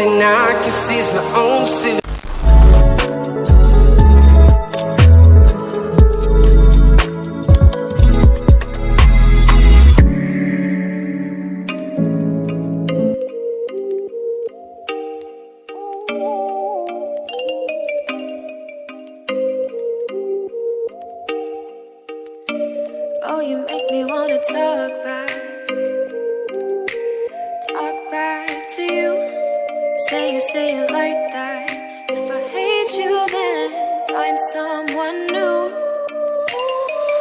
and I can seize my own suit. Oh, you make me wanna talk back to you. Say it like that. If I hate you, then find someone new.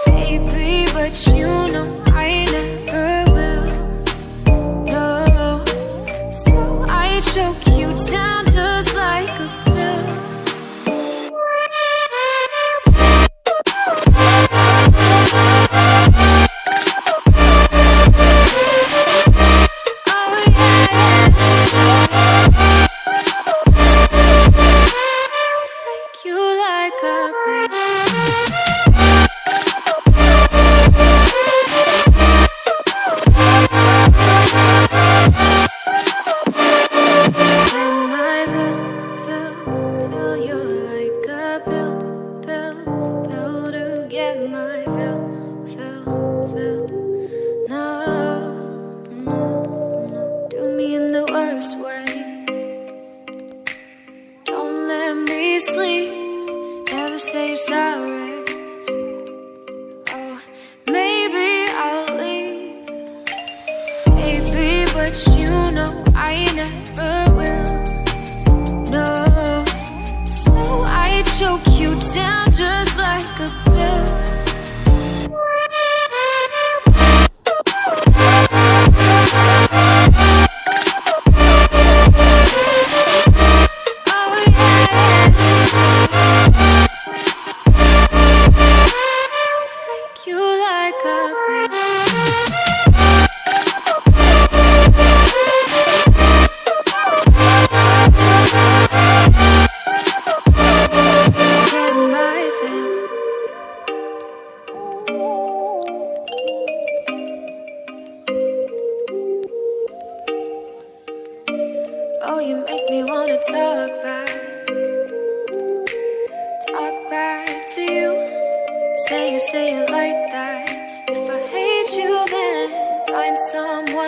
Baby, but you know I never will. No, so I choke you down just like a pill. Say you're sorry. Oh, maybe I'll leave. Baby, but you know I never will. No, so I choke you down just like a pill. Oh, you make me wanna talk back to you. Say it like that. If I hate you, then find someone